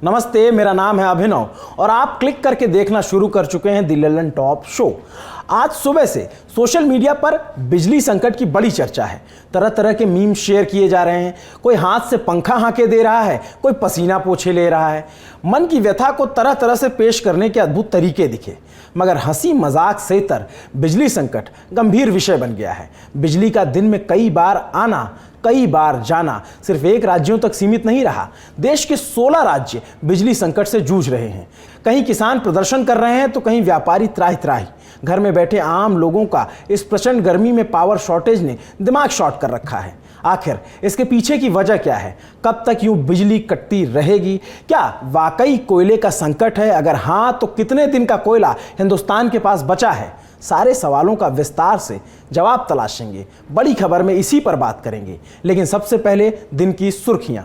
नमस्ते, मेरा नाम है अभिनव और आप क्लिक करके देखना शुरू कर चुके हैं द लल्लन टॉप शो। आज सुबह से सोशल मीडिया पर बिजली संकट की बड़ी चर्चा है। तरह तरह के मीम शेयर किए जा रहे हैं। कोई हाथ से पंखा हाँके दे रहा है, कोई पसीना पोछे ले रहा है। मन की व्यथा को तरह तरह से पेश करने के अद्भुत तरीके दिखे, मगर हंसी मजाक से तर बिजली संकट गंभीर विषय बन गया है। बिजली का दिन में कई बार आना, कई बार जाना सिर्फ एक राज्यों तक सीमित नहीं रहा। देश के 16 राज्य बिजली संकट से जूझ रहे हैं। कहीं किसान प्रदर्शन कर रहे हैं तो कहीं व्यापारी त्राही त्राही। घर में बैठे आम लोगों का इस प्रचंड गर्मी में पावर शॉर्टेज ने दिमाग शॉर्ट कर रखा है। आखिर इसके पीछे की वजह क्या है? कब तक यूं बिजली कटती रहेगी? क्या वाकई कोयले का संकट है? अगर हां तो कितने दिन का कोयला हिंदुस्तान के पास बचा है? सारे सवालों का विस्तार से जवाब तलाशेंगे। बड़ी खबर में इसी पर बात करेंगे, लेकिन सबसे पहले दिन की सुर्खियां।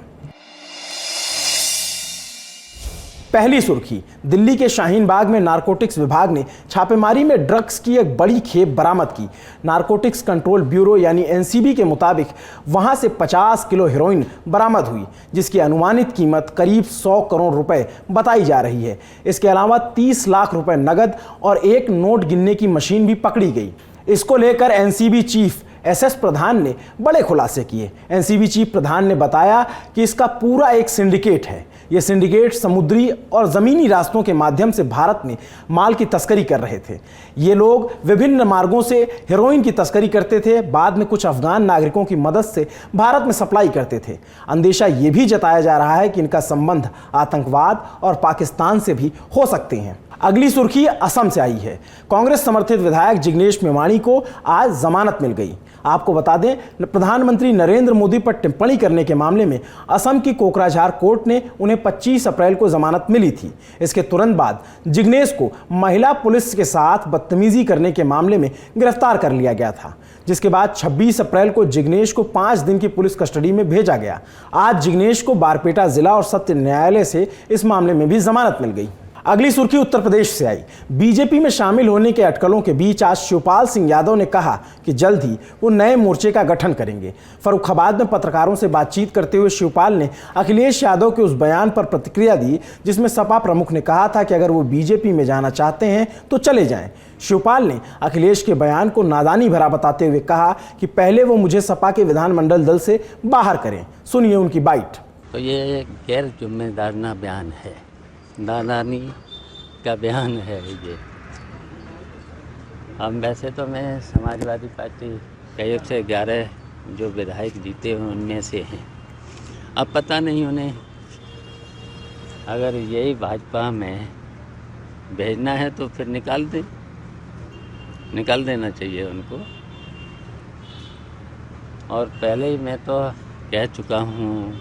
पहली सुर्खी, दिल्ली के शाहीन बाग में नारकोटिक्स विभाग ने छापेमारी में ड्रग्स की एक बड़ी खेप बरामद की। नारकोटिक्स कंट्रोल ब्यूरो यानी एनसीबी के मुताबिक वहां से 50 किलो हेरोइन बरामद हुई, जिसकी अनुमानित कीमत करीब 100 करोड़ रुपए बताई जा रही है। इसके अलावा 30 लाख रुपए नगद और एक नोट गिनने की मशीन भी पकड़ी गई। इसको लेकर एनसीबी चीफ एसएस प्रधान ने बड़े खुलासे किए। एनसीबी चीफ प्रधान ने बताया कि इसका पूरा एक सिंडिकेट है। यह सिंडिकेट समुद्री और ज़मीनी रास्तों के माध्यम से भारत में माल की तस्करी कर रहे थे। ये लोग विभिन्न मार्गों से हेरोइन की तस्करी करते थे, बाद में कुछ अफगान नागरिकों की मदद से भारत में सप्लाई करते थे। अंदेशा ये भी जताया जा रहा है कि इनका संबंध आतंकवाद और पाकिस्तान से भी हो सकते हैं। अगली सुर्खी असम से आई है। कांग्रेस समर्थित विधायक जिग्नेश मेवाणी को आज जमानत मिल गई। आपको बता दें, प्रधानमंत्री नरेंद्र मोदी पर टिप्पणी करने के मामले में असम की कोकराझार कोर्ट ने उन्हें 25 अप्रैल को जमानत मिली थी। इसके तुरंत बाद जिग्नेश को महिला पुलिस के साथ बदतमीजी करने के मामले में गिरफ्तार कर लिया गया था, जिसके बाद 26 अप्रैल को जिग्नेश को 5 दिन की पुलिस कस्टडी में भेजा गया। आज जिग्नेश को बारपेटा जिला और सत्र न्यायालय से इस मामले में भी जमानत मिल गई। अगली सुर्खी उत्तर प्रदेश से आई। बीजेपी में शामिल होने के अटकलों के बीच आज शिवपाल सिंह यादव ने कहा कि जल्द ही वो नए मोर्चे का गठन करेंगे। फर्रुखाबाद में पत्रकारों से बातचीत करते हुए शिवपाल ने अखिलेश यादव के उस बयान पर प्रतिक्रिया दी जिसमें सपा प्रमुख ने कहा था कि अगर वो बीजेपी में जाना चाहते हैं तो चले जाएं। शिवपाल ने अखिलेश के बयान को नादानी भरा बताते हुए कहा कि पहले वो मुझे सपा के विधानमंडल दल से बाहर करें। सुनिए उनकी बाइट। तो ये गैर जिम्मेदाराना बयान है, नादानी का बयान है ये। हम वैसे तो मैं समाजवादी पार्टी के 1 से 11 जो विधायक जीते हैं उनमें से हैं। अब पता नहीं उन्हें अगर यही भाजपा में भेजना है तो फिर निकाल देना चाहिए उनको। और पहले ही मैं तो कह चुका हूँ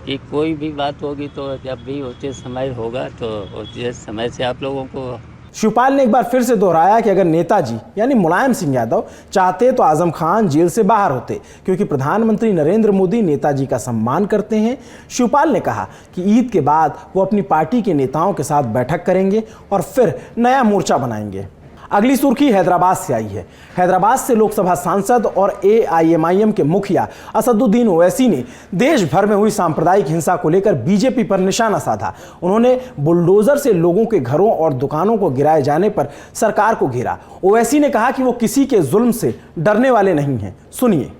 कि कोई भी बात होगी तो जब भी उचित समय होगा तो उचित समय से आप लोगों को। शिवपाल ने एक बार फिर से दोहराया कि अगर नेताजी यानी मुलायम सिंह यादव चाहते तो आजम खान जेल से बाहर होते, क्योंकि प्रधानमंत्री नरेंद्र मोदी नेताजी का सम्मान करते हैं। शिवपाल ने कहा कि ईद के बाद वो अपनी पार्टी के नेताओं के साथ बैठक करेंगे और फिर नया मोर्चा बनाएंगे। अगली सुर्खी हैदराबाद से आई है। हैदराबाद से लोकसभा सांसद और एआईएमआईएम के मुखिया असदुद्दीन ओवैसी ने देश भर में हुई सांप्रदायिक हिंसा को लेकर बीजेपी पर निशाना साधा। उन्होंने बुलडोजर से लोगों के घरों और दुकानों को गिराए जाने पर सरकार को घेरा। ओवैसी ने कहा कि वो किसी के जुल्म से डरने वाले नहीं हैं। सुनिए।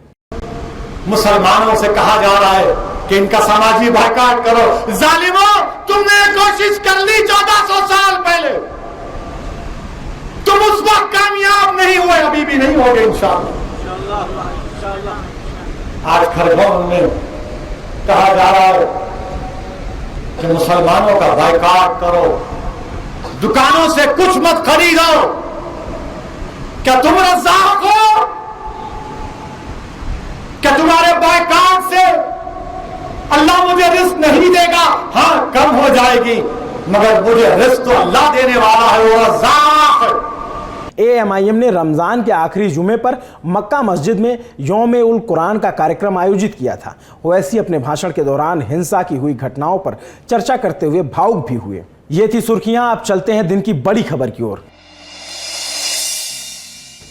मुसलमानों से कहा जा रहा है कि इनका सामाजिक बायकॉट करो। जालिमों, तुमने कोशिश कर ली 1400 साल पहले, तुम उस वक्त कामयाब नहीं हुए, अभी भी नहीं होगे इंशाअल्लाह। आज खरगोन में कहा जा रहा है कि मुसलमानों का बायकॉट करो, दुकानों से कुछ मत खरीदो। क्या तुम रज़ाक हो? क्या तुम्हारे बायकॉट से अल्लाह मुझे रिस्क नहीं देगा? हाँ, कम हो जाएगी, मगर मुझे रिस्क तो अल्लाह देने वाला है, वो रज़ाक है। एएमआईएम ने रमजान के आखिरी जुमे पर मक्का मस्जिद में यौम उल कुरान का कार्यक्रम आयोजित किया था। ओवैसी अपने भाषण के दौरान हिंसा की हुई घटनाओं पर चर्चा करते हुए भावुक भी हुए। ये थी सुर्खियां। आप चलते हैं दिन की बड़ी खबर की ओर।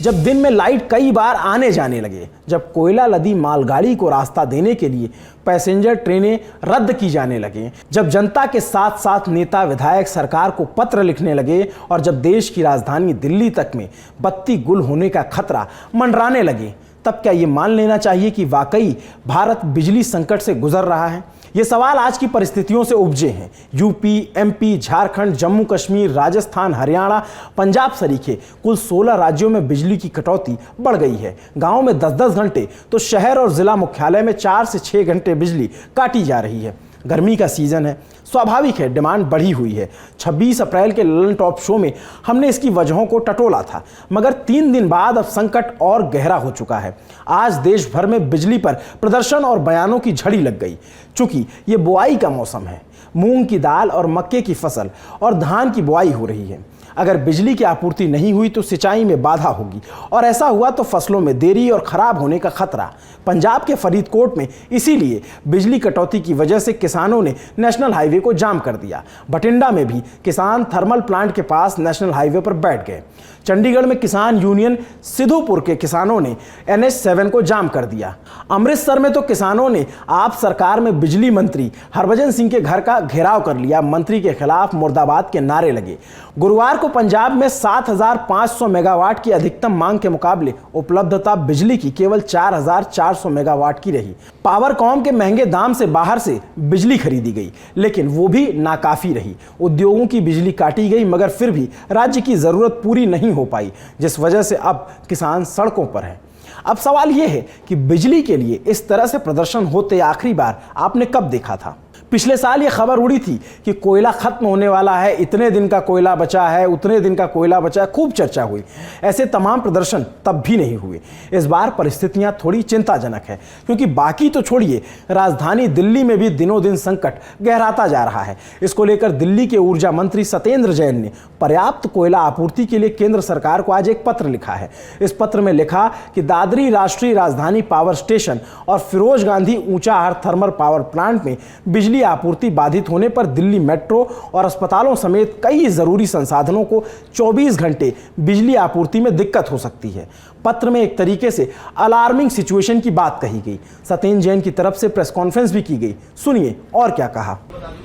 जब दिन में लाइट कई बार आने जाने लगे, जब कोयला लदी मालगाड़ी को रास्ता देने के लिए पैसेंजर ट्रेनें रद्द की जाने लगे, जब जनता के साथ साथ नेता विधायक सरकार को पत्र लिखने लगे और जब देश की राजधानी दिल्ली तक में बत्ती गुल होने का खतरा मंडराने लगे, तब क्या ये मान लेना चाहिए कि वाकई भारत बिजली संकट से गुजर रहा है? ये सवाल आज की परिस्थितियों से उपजे हैं। यूपी, एमपी, झारखंड, जम्मू कश्मीर, राजस्थान, हरियाणा, पंजाब सरीखे कुल 16 राज्यों में बिजली की कटौती बढ़ गई है। गांव में 10-10 घंटे तो शहर और जिला मुख्यालय में 4 से 6 घंटे बिजली काटी जा रही है। गर्मी का सीजन है, स्वाभाविक है डिमांड बढ़ी हुई है। 26 अप्रैल के ललन टॉप शो में हमने इसकी वजहों को टटोला था, मगर 3 दिन बाद अब संकट और गहरा हो चुका है। आज देश भर में बिजली पर प्रदर्शन और बयानों की झड़ी लग गई। चूंकि ये बुआई का मौसम है, मूंग की दाल और मक्के की फसल और धान की बुआई हो रही है। अगर बिजली की आपूर्ति नहीं हुई तो सिंचाई में बाधा होगी और ऐसा हुआ तो फसलों में देरी और खराब होने का खतरा। पंजाब के फरीदकोट में इसीलिए बिजली कटौती की वजह से किसानों ने नेशनल हाईवे को जाम कर दिया। बठिंडा में भी किसान थर्मल प्लांट के पास नेशनल हाईवे पर बैठ गए। चंडीगढ़ में किसान यूनियन सिद्धूपुर के किसानों ने NH7 को जाम कर दिया। अमृतसर में तो किसानों ने आप सरकार में बिजली मंत्री हरभजन सिंह के घर का घेराव कर लिया। मंत्री के खिलाफ मुर्दाबाद के नारे लगे। गुरुवार को पंजाब में 7,500 मेगावाट की अधिकतम मांग के मुकाबले उपलब्धता बिजली की केवल 4,400 मेगावाट की रही। पावरकॉम के महंगे दाम से बाहर से बिजली खरीदी गई, लेकिन वो भी नाकाफी रही। उद्योगों की बिजली काटी गई, मगर फिर भी राज्य की जरूरत पूरी नहीं हो पाई, जिस वजह से अब किसान सड़कों पर हैं। अब सवाल यह है कि बिजली के लिए इस तरह से प्रदर्शन होते आखिरी बार आपने कब देखा था? पिछले साल ये खबर उड़ी थी कि कोयला खत्म होने वाला है, इतने दिन का कोयला बचा है, उतने दिन का कोयला बचा है, खूब चर्चा हुई। ऐसे तमाम प्रदर्शन तब भी नहीं हुए। इस बार परिस्थितियां थोड़ी चिंताजनक है, क्योंकि बाकी तो छोड़िए, राजधानी दिल्ली में भी दिनों दिन संकट गहराता जा रहा है। इसको लेकर दिल्ली के ऊर्जा मंत्री सत्येंद्र जैन ने पर्याप्त कोयला आपूर्ति के लिए केंद्र सरकार को आज एक पत्र लिखा है। इस पत्र में लिखा कि दादरी राष्ट्रीय राजधानी पावर स्टेशन और Firoz Gandhi Unchahar thermal power plant में बिजली आपूर्ति बाधित होने पर दिल्ली मेट्रो और अस्पतालों समेत कई जरूरी संसाधनों को 24 घंटे बिजली आपूर्ति में दिक्कत हो सकती है। पत्र में एक तरीके से अलार्मिंग सिचुएशन की बात कही गई। सत्येंद्र जैन की तरफ से प्रेस कॉन्फ्रेंस भी की गई। सुनिए और क्या कहा।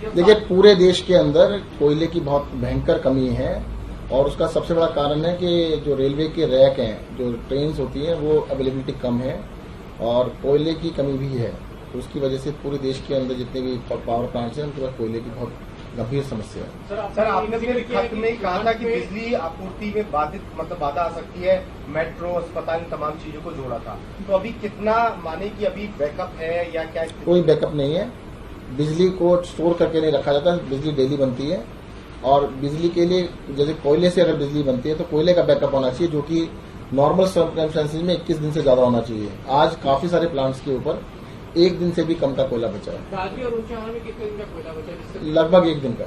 देखिए, पूरे देश के अंदर कोयले की बहुत भयंकर कमी है और उसका सबसे बड़ा कारण है कि जो रेलवे के रैक हैं, जो ट्रेन होती हैं, वो अवेलेबिलिटी कम है और कोयले की कमी भी है। तो उसकी वजह से पूरे देश के अंदर जितने भी पावर प्लांट्स हैं उनके पास कोयले की बहुत गंभीर समस्या है। सर, आपने अपने खत में कहा था कि बिजली आपूर्ति में बाधा आ सकती है, मेट्रो, अस्पताल, तमाम चीजों को जोड़ा था। तो अभी कितना माने कि अभी बैकअप है या क्या? कोई बैकअप नहीं है। बिजली को स्टोर करके नहीं रखा जाता, बिजली डेली बनती है और बिजली के लिए जैसे कोयले से अगर बिजली बनती है तो कोयले का बैकअप होना चाहिए, जो कि नॉर्मल सर्कमस्टेंसेज में 21 दिन से ज्यादा होना चाहिए। आज काफी सारे प्लांट्स के ऊपर 1 दिन से भी कम का कोयला बचा है। दादरी और ऊंचाहार में कितने दिन का कोयला बचा है? लगभग 1 दिन का।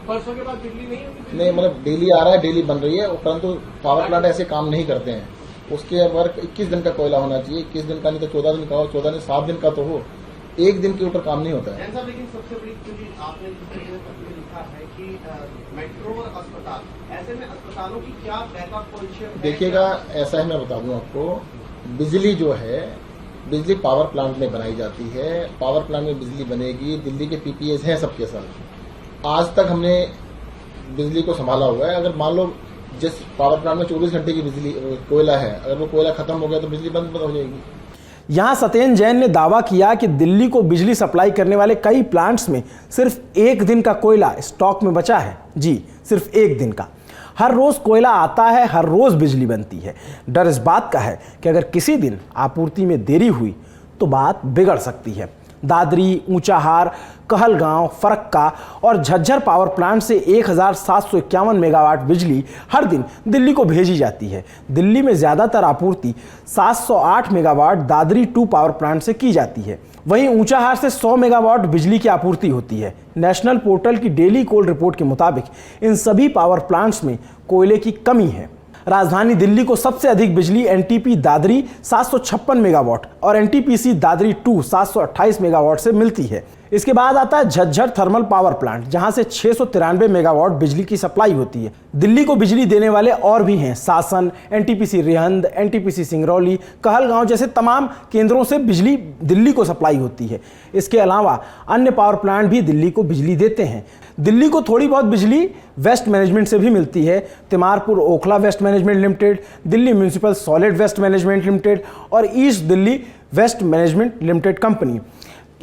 परसों के बाद बिजली नहीं होगी? नहीं, मतलब डेली आ रहा है, डेली बन रही है, परंतु पावर प्लांट ऐसे काम नहीं करते हैं। उसके वर्क 21 दिन का कोयला होना चाहिए। 21 दिन का नहीं तो 14 दिन का हो, 14 दिन 7 दिन का तो हो, 1 दिन के ऊपर काम नहीं होता है। लेकिन सबसे बड़ी चीज आपने लिखा है कि मेट्रो और अस्पताल, ऐसे में अस्पतालों की क्या बैकअप पोजीशन है? देखिएगा, ऐसा है, मैं बता दूं आपको, बिजली जो है बिजली पावर प्लांट में बनाई जाती है। पावर प्लांट में बिजली बनेगी। दिल्ली के पीपीएस हैं सबके साथ। आज तक हमने बिजली को संभाला हुआ है। अगर मान लो जिस पावर प्लांट में 24 घंटे की बिजली कोयला है, अगर वो कोयला खत्म हो गया तो बिजली बंद हो जाएगी। यहां सत्येंद्र जैन ने दावा किया कि दिल्ली को बिजली सप्लाई करने वाले कई प्लांट्स में सिर्फ 1 दिन का कोयला स्टॉक में बचा है। जी, सिर्फ 1 दिन का। हर रोज कोयला आता है, हर रोज बिजली बनती है। डर इस बात का है कि अगर किसी दिन आपूर्ति में देरी हुई तो बात बिगड़ सकती है। दादरी, ऊंचाहार, कहलगांव, फरक्का और झज्जर पावर प्लांट से 1,751 मेगावाट बिजली हर दिन दिल्ली को भेजी जाती है। दिल्ली में ज़्यादातर आपूर्ति 708 मेगावाट दादरी 2 पावर प्लांट से की जाती है। वहीं ऊंचाहार से 100 मेगावाट बिजली की आपूर्ति होती है। नेशनल पोर्टल की डेली कोल रिपोर्ट के मुताबिक इन सभी पावर प्लांट्स में कोयले की कमी है। राजधानी दिल्ली को सबसे अधिक बिजली एनटीपी दादरी 756 मेगावाट और एनटीपीसी दादरी 2 728 मेगावाट से मिलती है। इसके बाद आता है झज्जर थर्मल पावर प्लांट, जहां से 693 मेगावाट बिजली की सप्लाई होती है। दिल्ली को बिजली देने वाले और भी हैं, शासन, एनटीपीसी रिहंद, एनटीपीसी सिंगरौली, कहलगांव जैसे तमाम केंद्रों से बिजली दिल्ली को सप्लाई होती है। इसके अलावा अन्य पावर प्लांट भी दिल्ली को बिजली देते हैं। दिल्ली को थोड़ी बहुत बिजली वेस्ट मैनेजमेंट से भी मिलती है। Timarpur Okhla waste management limited, Delhi municipal solid waste management limited और east Delhi waste management limited company,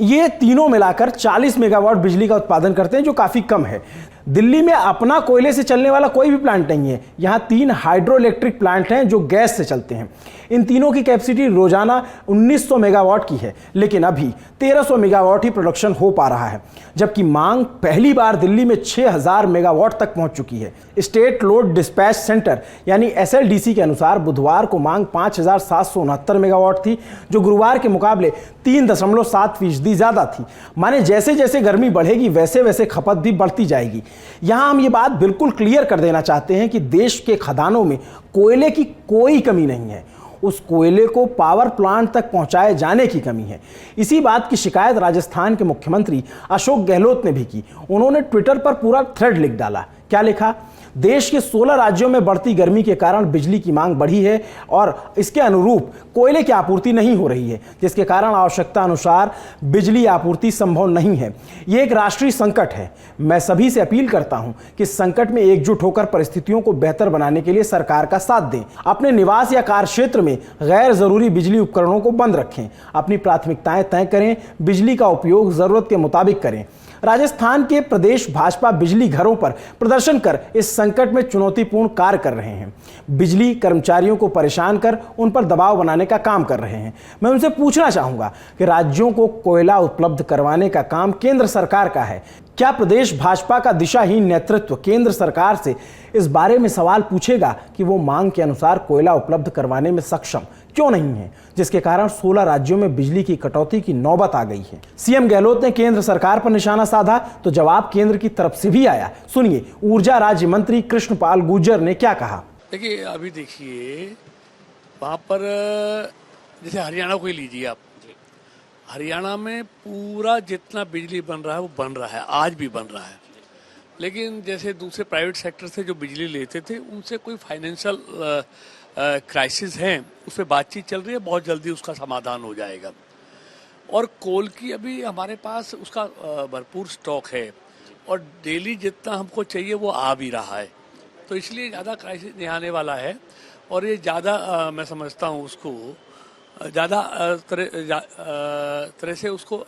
ये तीनों मिलाकर 40 मेगावाट बिजली का उत्पादन करते हैं, जो काफ़ी कम है। दिल्ली में अपना कोयले से चलने वाला कोई भी प्लांट नहीं है। यहाँ 3 हाइड्रो इलेक्ट्रिक प्लांट हैं जो गैस से चलते हैं। इन तीनों की कैपेसिटी रोजाना 1900 मेगावाट की है, लेकिन अभी 1300 मेगावाट ही प्रोडक्शन हो पा रहा है, जबकि मांग पहली बार दिल्ली में 6000 मेगावाट तक पहुंच चुकी है। स्टेट लोड डिस्पैच सेंटर यानी एसएलडीसी के अनुसार बुधवार को मांग 5769 मेगावाट थी, जो गुरुवार के मुकाबले 3.7% ज़्यादा थी। माने जैसे जैसे गर्मी बढ़ेगी वैसे वैसे खपत भी बढ़ती जाएगी। यहाँ हम ये बात बिल्कुल क्लियर कर देना चाहते हैं कि देश के खदानों में कोयले की कोई कमी नहीं है, उस कोयले को पावर प्लांट तक पहुंचाए जाने की कमी है। इसी बात की शिकायत राजस्थान के मुख्यमंत्री अशोक गहलोत ने भी की। उन्होंने ट्विटर पर पूरा थ्रेड लिख डाला। क्या लिखा? देश के 16 राज्यों में बढ़ती गर्मी के कारण बिजली की मांग बढ़ी है और इसके अनुरूप कोयले की आपूर्ति नहीं हो रही है, जिसके कारण आवश्यकता अनुसार बिजली आपूर्ति संभव नहीं है। ये एक राष्ट्रीय संकट है। मैं सभी से अपील करता हूं कि इस संकट में एकजुट होकर परिस्थितियों को बेहतर बनाने के लिए सरकार का साथ दें। अपने निवास या कार्य क्षेत्र में गैर जरूरी बिजली उपकरणों को बंद रखें। अपनी प्राथमिकताएं तय करें। बिजली का उपयोग जरूरत के मुताबिक करें। राजस्थान के प्रदेश भाजपा बिजली घरों पर प्रदर्शन कर इस संकट में चुनौतीपूर्ण कार्य कर रहे हैं। बिजली कर्मचारियों को परेशान कर उन पर दबाव बनाने का काम कर रहे हैं। मैं उनसे पूछना चाहूंगा कि राज्यों को कोयला उपलब्ध करवाने का काम केंद्र सरकार का है। क्या प्रदेश भाजपा का दिशाहीन नेतृत्व केंद्र सरकार से इस बारे में सवाल पूछेगा कि वो मांग के अनुसार कोयला उपलब्ध करवाने में सक्षम क्यों नहीं है, जिसके कारण 16 राज्यों में बिजली की कटौती की नौबत आ गई है। सीएम गहलोत ने केंद्र सरकार पर निशाना साधा तो जवाब केंद्र की तरफ से भी आया। सुनिए ऊर्जा राज्य मंत्री कृष्णपाल गुर्जर ने क्या कहा। देखिए अभी देखिए वहाँ पर जैसे हरियाणा को ही लीजिए आप, हरियाणा में पूरा जितना बिजली बन रहा है वो बन रहा है, आज भी बन रहा है। लेकिन जैसे दूसरे प्राइवेट सेक्टर से जो बिजली लेते थे उनसे कोई फाइनेंशियल क्राइसिस है, उस पर बातचीत चल रही है, बहुत जल्दी उसका समाधान हो जाएगा। और कोल की अभी हमारे पास उसका भरपूर स्टॉक है और डेली जितना हमको चाहिए वो आ भी रहा है, तो इसलिए ज़्यादा क्राइसिस नहीं आने वाला है। और ये ज़्यादा मैं समझता हूँ उसको ज़्यादा तरह से उसको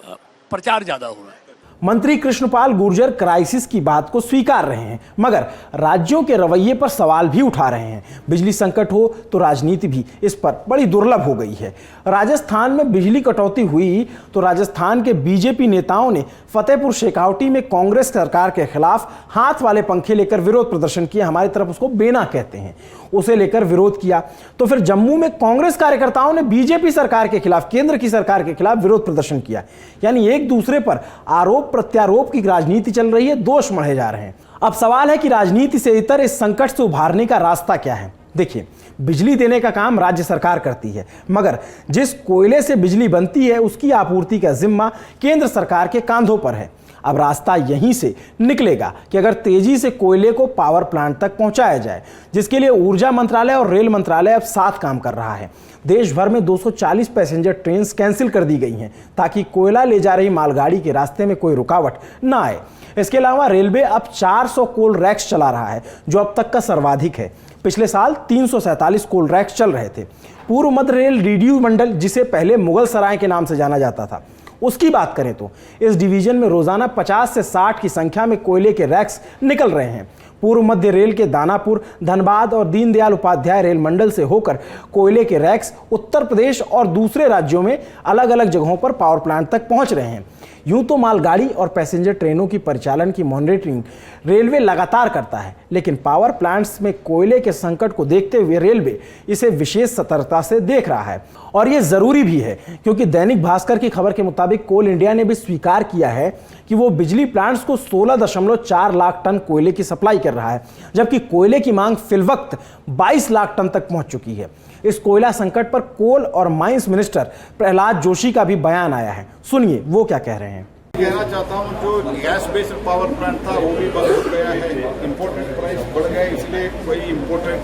प्रचार ज़्यादा हो रहा है। मंत्री कृष्णपाल गुर्जर क्राइसिस की बात को स्वीकार रहे हैं, मगर राज्यों के रवैये पर सवाल भी उठा रहे हैं। बिजली संकट हो तो राजनीति भी इस पर बड़ी दुर्लभ हो गई है। राजस्थान में बिजली कटौती हुई तो राजस्थान के बीजेपी नेताओं ने फतेहपुर शेखावटी में कांग्रेस सरकार के खिलाफ हाथ वाले पंखे लेकर विरोध प्रदर्शन किया। हमारी तरफ उसको बेना कहते हैं, उसे लेकर विरोध किया। तो फिर जम्मू में कांग्रेस कार्यकर्ताओं ने बीजेपी सरकार के खिलाफ, केंद्र की सरकार के खिलाफ विरोध प्रदर्शन किया। यानी एक दूसरे पर आरोप प्रत्यारोप की राजनीति चल रही है, दोष मढ़े जा रहे हैं। अब सवाल है कि राजनीति से इतर इस संकट से उभारने का रास्ता क्या है। देखिए, बिजली देने का काम राज्य सरकार करती है, मगर जिस कोयले से बिजली बनती है उसकी आपूर्ति का जिम्मा केंद्र सरकार के कांधों पर है। अब रास्ता यहीं से निकलेगा कि अगर तेजी से कोयले को पावर प्लांट तक पहुंचाया जाए, जिसके लिए ऊर्जा मंत्रालय और रेल मंत्रालय अब साथ काम कर रहा है। देश भर में 240 पैसेंजर ट्रेन कैंसिल कर दी गई हैं ताकि कोयला ले जा रही मालगाड़ी के रास्ते में कोई रुकावट न आए। इसके अलावा रेलवे अब 400 कोल रैक्स चला रहा है, जो अब तक का सर्वाधिक है। पिछले साल 347 कोल रैक्स चल रहे थे। पूर्व मध्य रेल रिड्यू मंडल, जिसे पहले मुगल सराय के नाम से जाना जाता था, उसकी बात करें तो इस डिवीजन में रोजाना 50 से 60 की संख्या में कोयले के रैक्स निकल रहे हैं। पूर्व मध्य रेल के दानापुर, धनबाद और दीनदयाल उपाध्याय रेल मंडल से होकर कोयले के रैक्स उत्तर प्रदेश और दूसरे राज्यों में अलग अलग जगहों पर पावर प्लांट तक पहुंच रहे हैं। यूं तो मालगाड़ी और पैसेंजर ट्रेनों की परिचालन की मॉनिटरिंग रेलवे लगातार करता है, लेकिन पावर प्लांट्स में कोयले के संकट को देखते हुए रेलवे इसे विशेष सतर्कता से देख रहा है। और ये जरूरी भी है, क्योंकि दैनिक भास्कर की खबर के मुताबिक कोल इंडिया ने भी स्वीकार किया है कि वो बिजली प्लांट्स को 16.4 लाख टन कोयले की सप्लाई कर रहा है, जबकि कोयले की मांग फिलवक्त 22 लाख टन तक पहुंच चुकी है। इस कोयला संकट पर कोल और माइंस मिनिस्टर प्रहलाद जोशी का भी बयान आया है। सुनिए वो क्या कह रहे हैं। कहना चाहता हूँ जो गैस बेस्ड पावर प्लांट था वो भी बंद हो गया है, इम्पोर्टेड प्राइस बढ़ गया, इसलिए कोई इम्पोर्टेड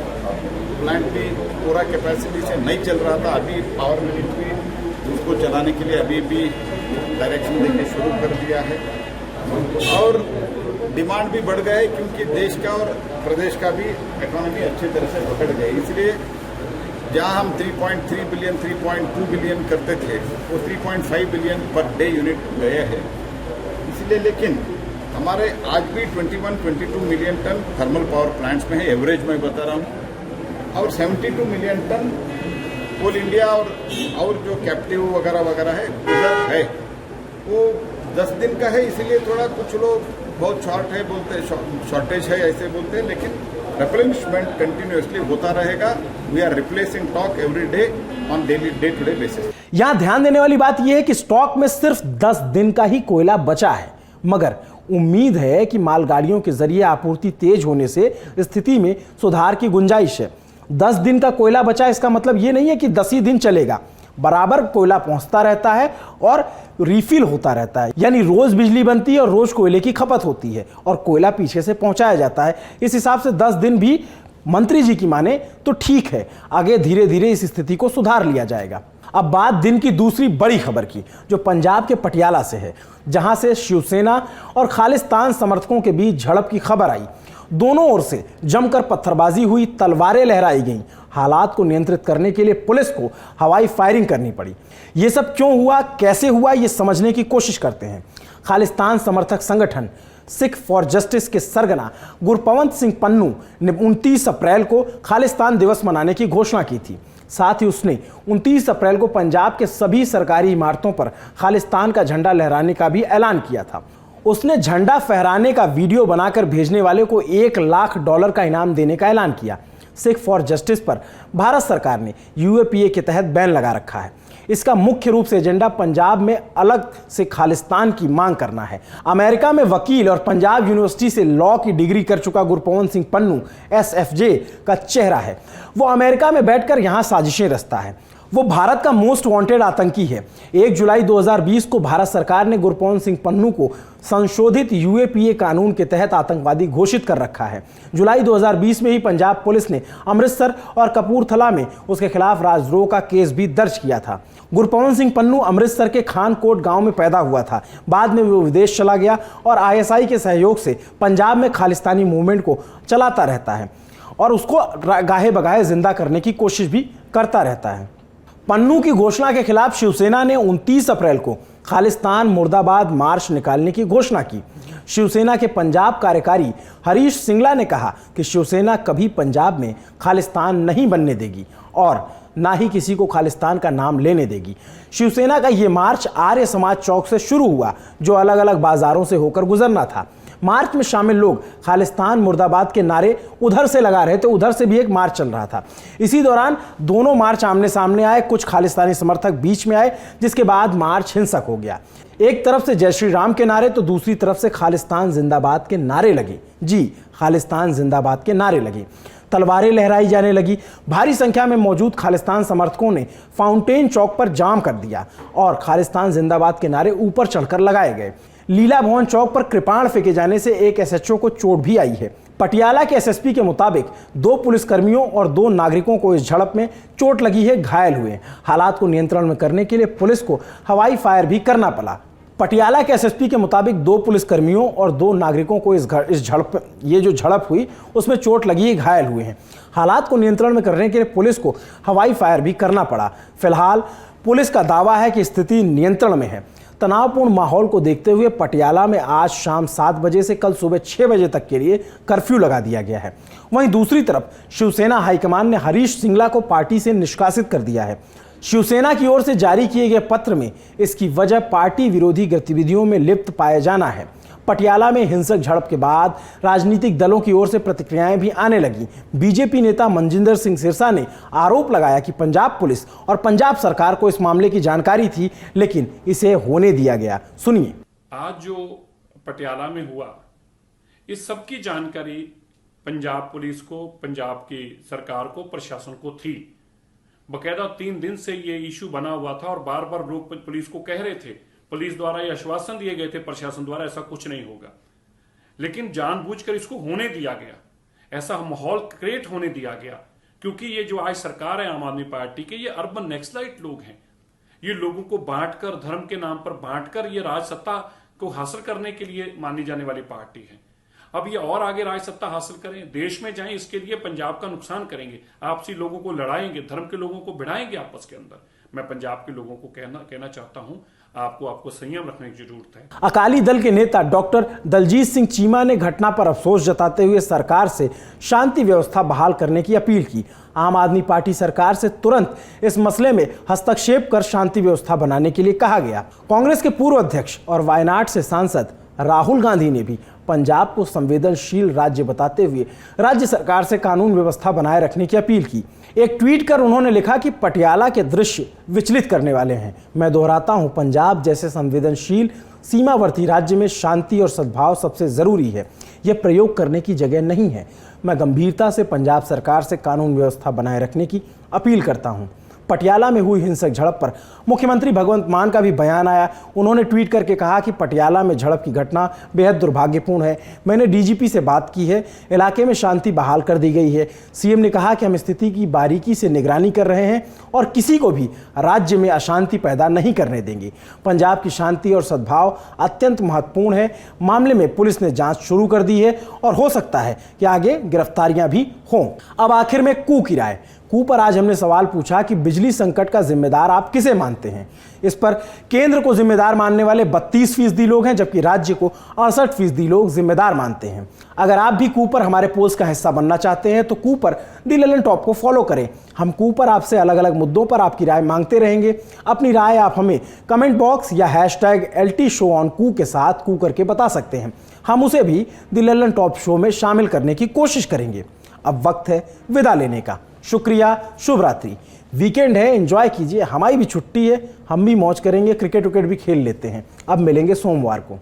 प्लांट भी पूरा कैपेसिटी से नहीं चल रहा था। अभी पावर मिनिस्ट्री उसको चलाने के लिए अभी भी डायरेक्शन देके शुरू कर दिया है और डिमांड भी बढ़ गया है क्योंकि देश का और प्रदेश का भी इकोनॉमी अच्छी तरह से पकड़ गई। इसलिए जहां हम 3.3 बिलियन 3.2 बिलियन करते थे वो 3.5 बिलियन पर डे यूनिट गए हैं। इसलिए लेकिन हमारे आज भी 21-22 million ton thermal power plants में है, एवरेज मैं बता रहा हूँ, और 72 मिलियन टन कोल इंडिया और जो कैप्टिव वगैरह वगैरह है उधर है, वो 10 दिन का है। इसीलिए थोड़ा कुछ लोग बहुत शॉर्ट है बोलते हैं, शॉर्टेज है ऐसे बोलते हैं, लेकिन रिप्लेनिशमेंट कंटिन्यूअसली होता रहेगा। We are replacing stock every day on daily day to day basis. यहां ध्यान देने वाली बात यह है कि स्टॉक में सिर्फ 10 दिन का ही कोयला बचा है, मगर उम्मीद है कि मालगाड़ियों के जरिए आपूर्ति तेज होने से स्थिति में सुधार की गुंजाइश है। 10 दिन का कोयला बचा, इसका मतलब यह नहीं है कि 10 ही दिन चलेगा, बराबर कोयला पहुंचता रहता है और रिफिल होता रहता है, यानी रोज बिजली बनती है और रोज कोयले की खपत होती है और कोयला पीछे से पहुंचाया जाता है। इस हिसाब से 10 दिन भी मंत्री जी की माने तो ठीक है, आगे धीरे धीरे इस स्थिति को सुधार लिया जाएगा। अब बात दिन की दूसरी बड़ी खबर की, जो पंजाब के पटियाला से है, जहां से शिवसेना और खालिस्तान समर्थकों के बीच झड़प की खबर आई। दोनों ओर से जमकर पत्थरबाजी हुई, तलवारें लहराई गईं। हालात को नियंत्रित करने के लिए पुलिस को हवाई फायरिंग करनी पड़ी। ये सब क्यों हुआ, कैसे हुआ, ये समझने की कोशिश करते हैं। खालिस्तान समर्थक संगठन सिख फॉर जस्टिस के सरगना गुरपवंत सिंह पन्नू ने 29 अप्रैल को खालिस्तान दिवस मनाने की घोषणा की थी। साथ ही उसने 29 अप्रैल को पंजाब के सभी सरकारी इमारतों पर खालिस्तान का झंडा लहराने का भी ऐलान किया था। उसने झंडा फहराने का वीडियो बनाकर भेजने वाले को $1 लाख का इनाम देने का ऐलान किया। सिख फॉर जस्टिस पर भारत सरकार ने यूएपीए के तहत बैन लगा रखा है। इसका मुख्य रूप से एजेंडा पंजाब में अलग से खालिस्तान की मांग करना है। अमेरिका में वकील और पंजाब यूनिवर्सिटी से लॉ की डिग्री कर चुका गुरपवंत सिंह पन्नू SFJ का चेहरा है। वो अमेरिका में बैठकर यहां साजिशें रचता है। वो भारत का मोस्ट वांटेड आतंकी है। 1 जुलाई 2020 को भारत सरकार ने गुरपवंत सिंह पन्नू को संशोधित यूएपीए कानून के तहत आतंकवादी घोषित कर रखा है। जुलाई 2020 में ही पंजाब पुलिस ने अमृतसर और कपूरथला में उसके खिलाफ राजद्रोह का केस भी दर्ज किया था। गुरपवंत सिंह पन्नू अमृतसर के खानकोट गांव में पैदा हुआ था। बाद में वो विदेश चला गया और ISI के सहयोग से पंजाब में खालिस्तानी मूवमेंट को चलाता रहता है और उसको गाहे बगाहे जिंदा करने की कोशिश भी करता रहता है। पन्नू की घोषणा के खिलाफ शिवसेना ने 29 अप्रैल को खालिस्तान मुर्दाबाद मार्च निकालने की घोषणा की। शिवसेना के पंजाब कार्यकारी हरीश सिंगला ने कहा कि शिवसेना कभी पंजाब में खालिस्तान नहीं बनने देगी और ना ही किसी को खालिस्तान का नाम लेने देगी। शिवसेना का ये मार्च आर्य समाज चौक से शुरू हुआ, जो अलग अलग बाजारों से होकर गुजरना था। मार्च में शामिल लोग खालिस्तान मुर्दाबाद के नारे उधर से लगा रहे थे, उधर से भी एक मार्च चल रहा था। इसी दौरान दोनों मार्च आमने सामने आए, कुछ खालिस्तानी समर्थक बीच में आए, जिसके बाद मार्च हिंसक हो गया। एक तरफ से जय श्री राम के नारे तो दूसरी तरफ से खालिस्तान जिंदाबाद के नारे लगे। जी, खालिस्तान जिंदाबाद के नारे लगे। तलवारें लहराई जाने लगी। भारी संख्या में मौजूद खालिस्तान समर्थकों ने फाउंटेन चौक पर जाम कर दिया और खालिस्तान जिंदाबाद के नारे ऊपर चढ़कर लगाए गए। लीला भवन चौक पर कृपाण फेंके जाने से एक SHO को चोट भी आई है। पटियाला के SSP के मुताबिक 2 पुलिसकर्मियों और 2 नागरिकों को इस झड़प में चोट लगी है, घायल हुए। हालात को नियंत्रण में करने के लिए पुलिस को हवाई फायर भी करना पड़ा। पटियाला के SSP के मुताबिक 2 पुलिसकर्मियों और 2 नागरिकों को इस झड़प हुई उसमें चोट लगी है, घायल हुए हैं। हालात को नियंत्रण में करने के लिए पुलिस को हवाई फायर भी करना पड़ा। फिलहाल पुलिस का दावा है कि स्थिति नियंत्रण में है। तनावपूर्ण माहौल को देखते हुए पटियाला में आज शाम 7 बजे से कल सुबह 6 बजे तक के लिए कर्फ्यू लगा दिया गया है। वहीं दूसरी तरफ शिवसेना हाईकमान ने हरीश सिंगला को पार्टी से निष्कासित कर दिया है। शिवसेना की ओर से जारी किए गए पत्र में इसकी वजह पार्टी विरोधी गतिविधियों में लिप्त पाए जाना है। पटियाला में हिंसक झड़प के बाद राजनीतिक दलों की ओर से प्रतिक्रियाएं भी आने लगी। बीजेपी नेता मनजिंदर सिंह सिरसा ने आरोप लगाया कि पंजाब पुलिस और पंजाब सरकार को इस मामले की जानकारी थी, लेकिन इसे होने दिया गया। सुनिए। आज जो पटियाला में हुआ, इस सब की जानकारी पंजाब पुलिस को, पंजाब की सरकार को, प्रशासन को थी। बकायदा 3 दिन से ये इशू बना हुआ था और बार बार लोग पुलिस को कह रहे थे पुलिस द्वारा ये आश्वासन दिए गए थे प्रशासन द्वारा, ऐसा कुछ नहीं होगा, लेकिन जानबूझकर इसको होने दिया गया, ऐसा माहौल क्रिएट होने दिया गया। क्योंकि ये जो आज सरकार है आम आदमी पार्टी के, ये अर्बन नक्सलाइट लोग हैं। ये लोगों को बांटकर, धर्म के नाम पर बांटकर ये राज सत्ता को हासिल करने के लिए मानी जाने वाली पार्टी है। अब ये और आगे राज सत्ता हासिल करें, देश में जाएं, इसके लिए पंजाब का नुकसान करेंगे, आपसी लोगों को लड़ाएंगे, धर्म के लोगों को भिड़ाएंगे आपस के अंदर। मैं पंजाब के लोगों को कहना चाहता हूं, आपको संयम रखने की जरूरत है। अकाली दल के नेता डॉक्टर दलजीत सिंह चीमा ने घटना पर अफसोस जताते हुए सरकार से शांति व्यवस्था बहाल करने की अपील की। आम आदमी पार्टी सरकार से तुरंत इस मसले में हस्तक्षेप कर शांति व्यवस्था बनाने के लिए कहा गया। कांग्रेस के पूर्व अध्यक्ष और वायनाड से सांसद राहुल गांधी ने भी पंजाब को संवेदनशील राज्य बताते हुए राज्य सरकार से कानून व्यवस्था बनाए रखने की अपील की। एक ट्वीट कर उन्होंने लिखा कि पटियाला के दृश्य विचलित करने वाले हैं। मैं दोहराता हूं, पंजाब जैसे संवेदनशील सीमावर्ती राज्य में शांति और सद्भाव सबसे जरूरी है, यह प्रयोग करने की जगह नहीं है। मैं गंभीरता से पंजाब सरकार से कानून व्यवस्था बनाए रखने की अपील करता हूं। पटियाला में हुई हिंसक झड़प पर मुख्यमंत्री भगवंत मान का भी बयान आया। उन्होंने ट्वीट करके कहा कि पटियाला में झड़प की घटना बेहद दुर्भाग्यपूर्ण है। मैंने डीजीपी से बात की है, इलाके में शांति बहाल कर दी गई है। सीएम ने कहा कि हम स्थिति की बारीकी से निगरानी कर रहे हैं और किसी को भी राज्य में अशांति पैदा नहीं करने देंगे। पंजाब की शांति और सद्भाव अत्यंत महत्वपूर्ण है। मामले में पुलिस ने जांच शुरू कर दी है और हो सकता है कि आगे गिरफ्तारियां भी हों। अब आखिर में कू की राय। कू पर आज हमने सवाल पूछा कि बिजली संकट का जिम्मेदार आप किसे मानते हैं। इस पर केंद्र को जिम्मेदार मानने वाले 32% लोग हैं, जबकि राज्य को 68% लोग जिम्मेदार मानते हैं। अगर आप भी कू पर हमारे पोल्स का हिस्सा बनना चाहते हैं तो कू पर दी ललन टॉप को फॉलो करें। हम कू पर आपसे अलग अलग मुद्दों पर आपकी राय मांगते रहेंगे। अपनी राय आप हमें कमेंट बॉक्स या #LTShowOnCoo के साथ कू करके बता सकते हैं। हम उसे भी दी ललन टॉप शो में शामिल करने की कोशिश करेंगे। अब वक्त है विदा लेने का। शुक्रिया, शुभ रात्रि। वीकेंड है, एंजॉय कीजिए, हमारी भी छुट्टी है, हम भी मौज करेंगे, क्रिकेट विकेट भी खेल लेते हैं। अब मिलेंगे सोमवार को।